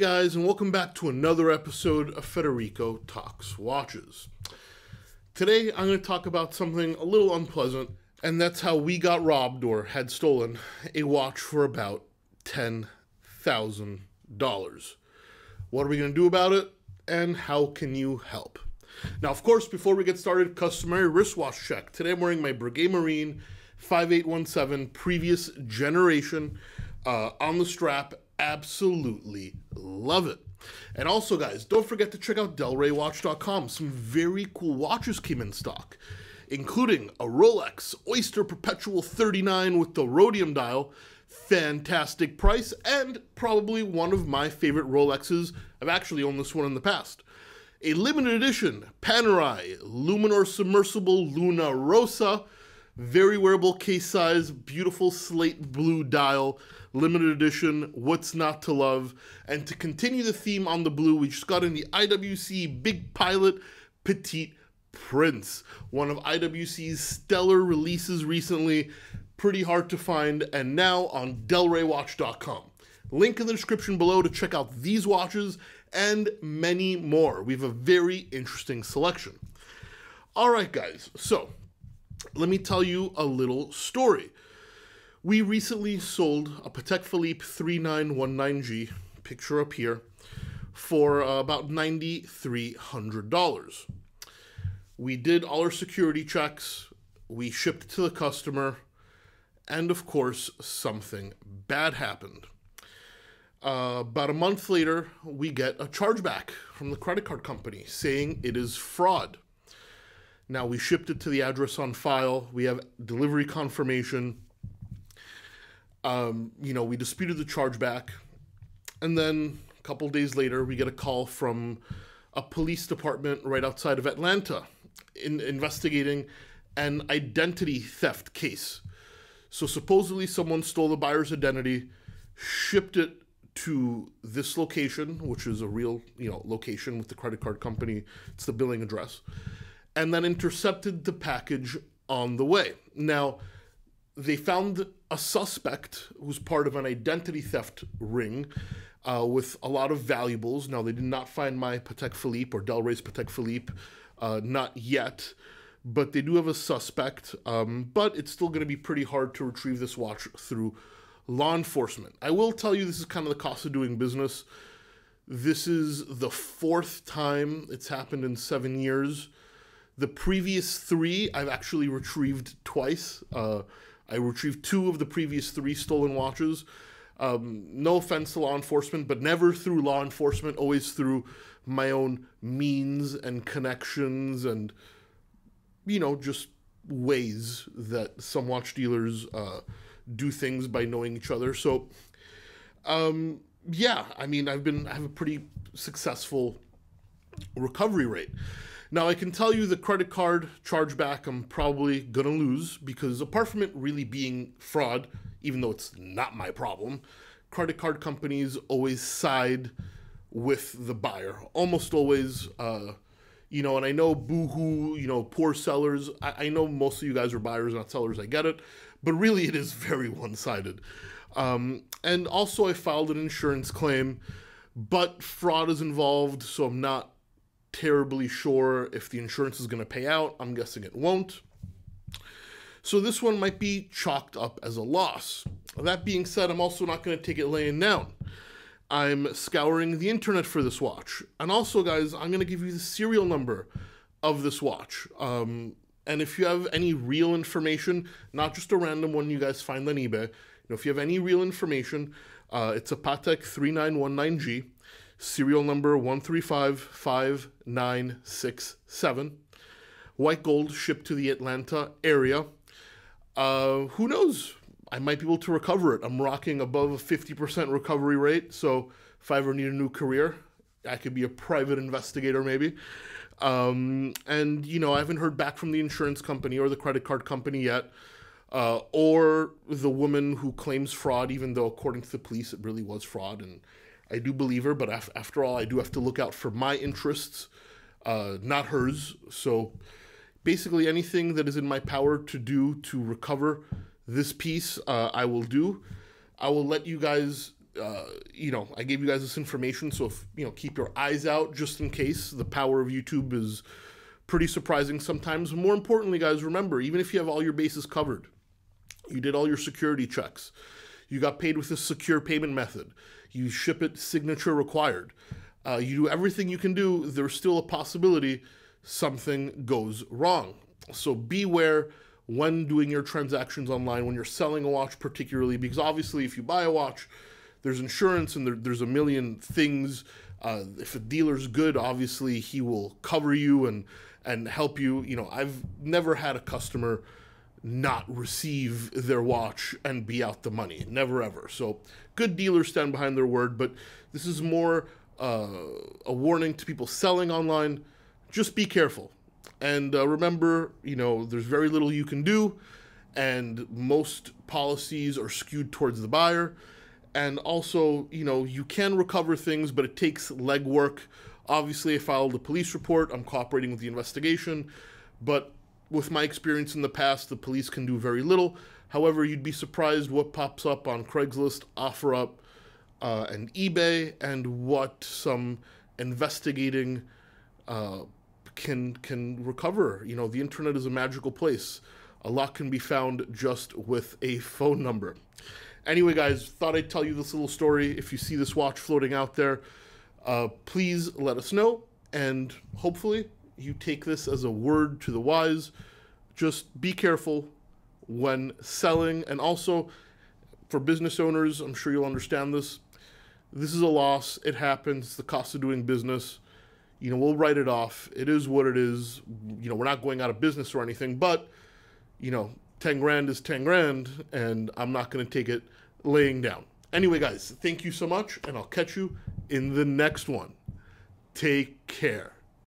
guys, and welcome back to another episode of Federico Talks Watches. Today I'm going to talk about something a little unpleasant, and that's how we got robbed or had stolen a watch for about $10,000. What are we going to do about it, and how can you help? Now, of course, before we get started, customary wristwatch check. Today I'm wearing my Breguet Marine 5817 previous generation on the strap. Absolutely love it. And also, guys, don't forget to check out delraywatch.com. Some very cool watches came in stock, including a Rolex Oyster Perpetual 39 with the rhodium dial. Fantastic price, and probably one of my favorite Rolexes. I've actually owned this one in the past. A limited edition Panerai Luminor Submersible Luna Rossa. Very wearable case size, beautiful slate blue dial, limited edition, what's not to love. And to continue the theme on the blue, we just got in the IWC Big Pilot Petite Prince, one of IWC's stellar releases recently, pretty hard to find, and now on delraywatch.com. Link in the description below to check out these watches and many more. We have a very interesting selection. All right, guys, so let me tell you a little story. We recently sold a Patek Philippe 3919G, picture up here, for about $9,300. We did all our security checks, we shipped it to the customer, and of course, something bad happened. About a month later, we get a chargeback from the credit card company saying it is fraud. Now, we shipped it to the address on file. We have delivery confirmation. We disputed the chargeback. And then a couple days later, we get a call from a police department right outside of Atlanta investigating an identity theft case. So supposedly someone stole the buyer's identity, shipped it to this location, which is a real, location with the credit card company. It's the billing address. And then intercepted the package on the way. Now, they found a suspect who's part of an identity theft ring with a lot of valuables. Now, they did not find my Patek Philippe or Delray's Patek Philippe, not yet, but they do have a suspect, but it's still going to be pretty hard to retrieve this watch through law enforcement. I will tell you, this is kind of the cost of doing business. This is the fourth time it's happened in 7 years. The previous three, I've actually retrieved twice. I retrieved 2 of the previous 3 stolen watches. No offense to law enforcement, but never through law enforcement, always through my own means and connections and, just ways that some watch dealers do things by knowing each other. So, I have a pretty successful recovery rate. Now, I can tell you the credit card chargeback I'm probably going to lose because apart from it really being fraud, even though it's not my problem, credit card companies always side with the buyer. Almost always, and I know boohoo, poor sellers. I know most of you guys are buyers, not sellers. I get it. But really, it is very one-sided. And also, I filed an insurance claim, but fraud is involved, so I'm not terribly sure if the insurance is going to pay out. I'm guessing it won't. So this one might be chalked up as a loss. That being said, I'm also not going to take it laying down. I'm scouring the internet for this watch. And also, guys, I'm going to give you the serial number of this watch. And if you have any real information, not just a random one you guys find on eBay, if you have any real information, it's a Patek 3919G. Serial number 1355967. White gold, shipped to the Atlanta area. Who knows? I might be able to recover it. I'm rocking above a 50% recovery rate, so if I ever need a new career, I could be a private investigator maybe. I haven't heard back from the insurance company or the credit card company yet, or the woman who claims fraud, even though according to the police it really was fraud, and I do believe her, but after all, I do have to look out for my interests, not hers. So basically anything that is in my power to do to recover this piece, I will do. I will let you guys I gave you guys this information, so if, keep your eyes out just in case. The power of YouTube is pretty surprising sometimes. More importantly, guys, remember, even if you have all your bases covered, you did all your security checks, you got paid with a secure payment method, you ship it signature required, you do everything you can do, there's still a possibility something goes wrong. So beware when doing your transactions online, when you're selling a watch particularly, because obviously if you buy a watch, there's insurance and there's a million things. If a dealer's good, obviously he will cover you and help you. I've never had a customer not receive their watch and be out the money. Never ever. So good dealers stand behind their word, but this is more a warning to people selling online. Just be careful. And remember, there's very little you can do, and most policies are skewed towards the buyer. And also, you can recover things, but it takes legwork. Obviously, I filed a police report. I'm cooperating with the investigation. But with my experience in the past, the police can do very little. However, you'd be surprised what pops up on Craigslist, OfferUp, and eBay, and what some investigating can recover. The internet is a magical place. A lot can be found just with a phone number. Anyway, guys, thought I'd tell you this little story. If you see this watch floating out there, please let us know, and hopefully you take this as a word to the wise. Just be careful when selling, and also for business owners, I'm sure you'll understand this. This is a loss. It happens. It's the cost of doing business. We'll write it off. It is what it is. We're not going out of business or anything, but 10 grand is 10 grand, and I'm not going to take it laying down. Anyway, guys, thank you so much, and I'll catch you in the next one. Take care.